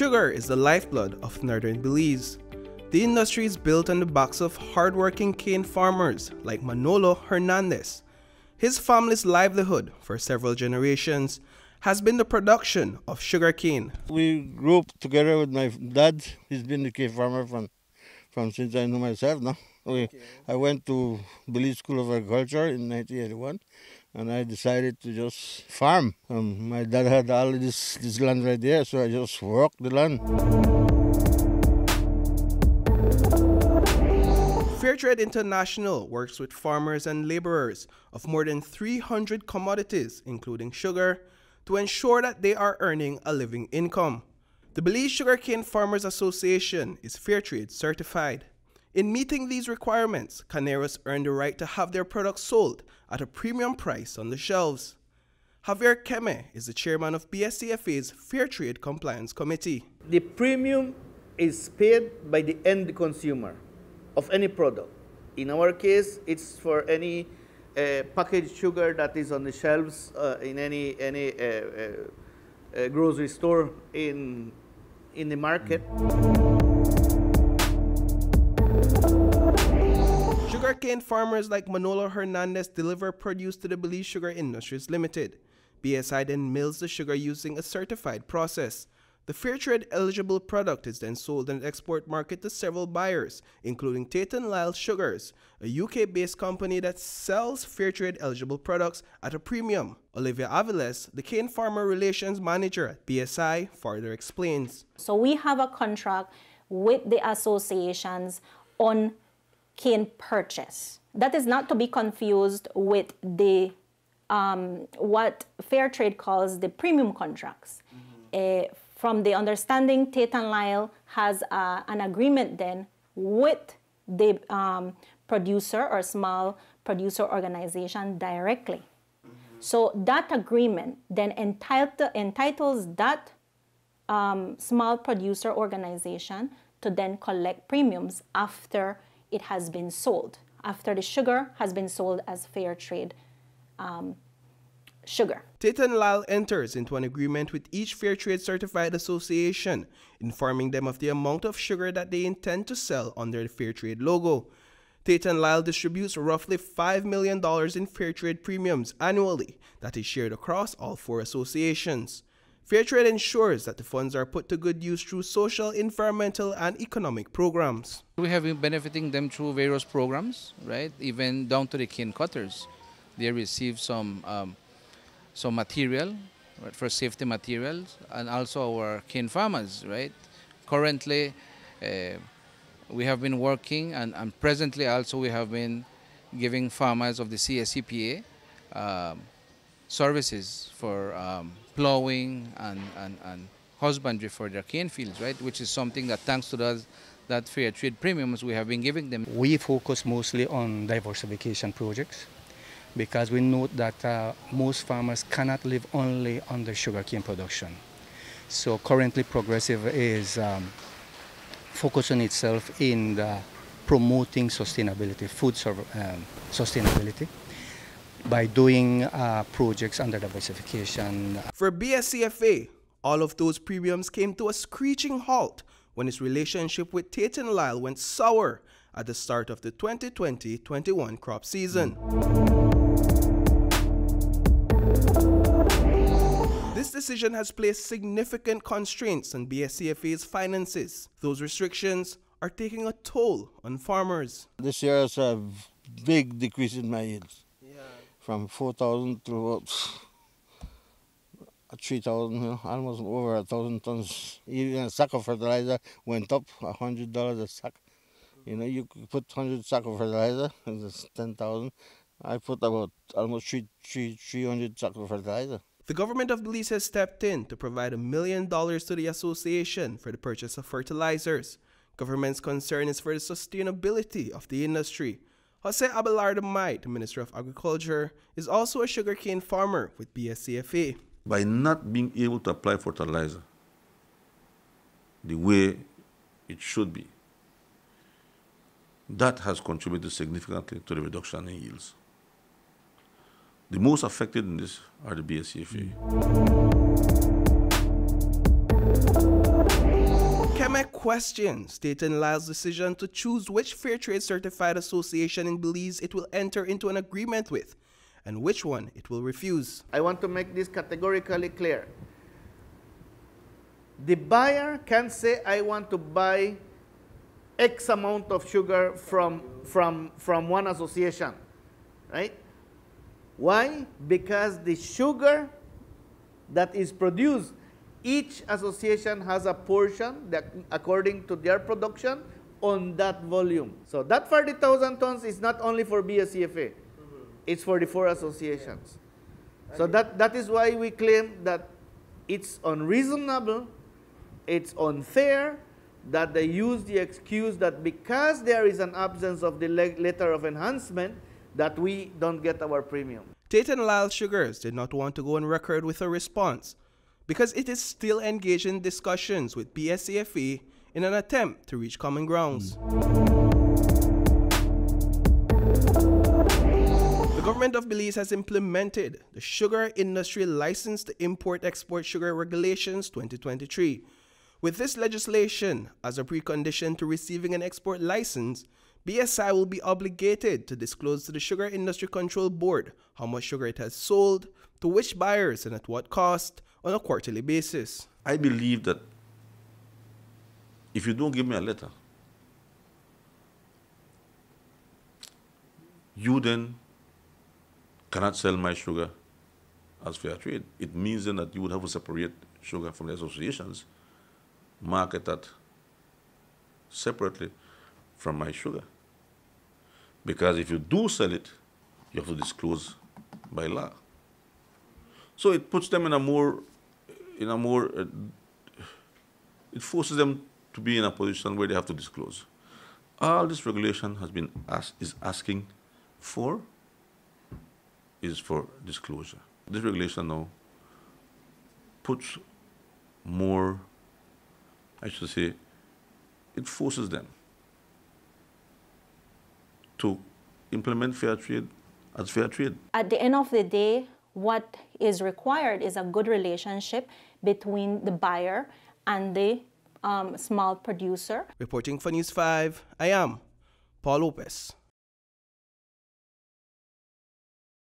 Sugar is the lifeblood of northern Belize. The industry is built on the backs of hardworking cane farmers like Manolo Hernandez. His family's livelihood for several generations has been the production of sugarcane. We grew up together with my dad. He's been a cane farmer from since I knew myself. No? I went to Belize School of Agriculture in 1981, and I decided to just farm. My dad had all this land right there, so I just worked the land. Fairtrade International works with farmers and laborers of more than 300 commodities, including sugar, to ensure that they are earning a living income. The Belize Sugarcane Farmers Association is Fairtrade certified. In meeting these requirements, caneros earn the right to have their products sold at a premium price on the shelves. Javier Keme is the chairman of B.S.C.F.A's Fairtrade Compliance Committee. The premium is paid by the end consumer of any product. In our case, it's for any packaged sugar that is on the shelves in any grocery store in the market. Sugarcane farmers like Manolo Hernandez deliver produce to the Belize Sugar Industries Limited. BSI then mills the sugar using a certified process. The Fairtrade eligible product is then sold in the export market to several buyers, including Tate & Lyle Sugars, a UK-based company that sells Fairtrade eligible products at a premium. Olivia Aviles, the cane farmer relations manager at BSI, further explains. So we have a contract with the associations on cane purchase. That is not to be confused with the what Fairtrade calls the premium contracts. From the understanding, Tate & Lyle has an agreement then with the producer or small producer organization directly. So that agreement then entitles that small producer organization to then collect premiums after it has been sold, after the sugar has been sold as Fairtrade sugar. Tate & Lyle enters into an agreement with each Fairtrade certified association, informing them of the amount of sugar that they intend to sell under the Fairtrade logo. Tate & Lyle distributes roughly $5 million in Fairtrade premiums annually that is shared across all 4 associations. Fairtrade ensures that the funds are put to good use through social, environmental, and economic programs. We have been benefiting them through various programs, right? Even down to the cane cutters. They receive some material, right, for safety materials, and also our cane farmers, right? Currently, we have been working, and presently also we have been giving farmers of the B.S.C.F.A services for plowing and husbandry for their cane fields, right? Which is something that, thanks to that fair trade premiums we have been giving them. We focus mostly on diversification projects, because we note that most farmers cannot live only on the sugarcane production. So currently Progressive is focusing itself in promoting sustainability, food sustainability, by doing projects under diversification. For B.S.C.F.A, all of those premiums came to a screeching halt when its relationship with Tate & Lyle went sour at the start of the 2020-21 crop season. This decision has placed significant constraints on B.S.C.F.A's finances. Those restrictions are taking a toll on farmers. This year is a big decrease in my yields. From 4,000 to 3,000, you know, almost over 1,000 tons. Even a sack of fertilizer went up $100 a sack. You know, you could put 100 sack of fertilizer, and it's 10,000. I put about almost 300 sack of fertilizer. The Government of Belize has stepped in to provide $1 million to the association for the purchase of fertilizers. Government's concern is for the sustainability of the industry. Jose Abelardo Maid, Minister of Agriculture, is also a sugarcane farmer with B.S.C.F.A. By not being able to apply fertilizer the way it should be, that has contributed significantly to the reduction in yields. The most affected in this are the B.S.C.F.A. Academic question stating Lyle's decision to choose which Fairtrade certified association in Belize it will enter into an agreement with and which one it will refuse. I want to make this categorically clear. The buyer can say, I want to buy X amount of sugar from one association, right? Why? Because the sugar that is produced, each association has a portion that, according to their production, on that volume. So that 40,000 tons is not only for B.S.C.F.A. It's for the 4 associations. So that is why we claim that it's unreasonable, it's unfair, that they use the excuse that because there is an absence of the letter of enhancement, that we don't get our premium. Tate and Lyle Sugars did not want to go on record with a response because it is still engaged in discussions with B.S.C.F.A. in an attempt to reach common grounds. The Government of Belize has implemented the Sugar Industry License to Import-Export Sugar Regulations 2023. With this legislation as a precondition to receiving an export license, BSI will be obligated to disclose to the Sugar Industry Control Board how much sugar it has sold, to which buyers and at what cost on a quarterly basis. I believe that if you don't give me a letter, you then cannot sell my sugar as fair trade. It means then that you would have to separate sugar from the associations, market that separately from my sugar. Because if you do sell it, you have to disclose by law. So it puts them it forces them to be in a position where they have to disclose. All this regulation is asking for is for disclosure. This regulation now puts more, I should say, it forces them to implement fair trade as fair trade. At the end of the day, what is required is a good relationship between the buyer and the small producer. Reporting for News 5, I am Paul Lopez.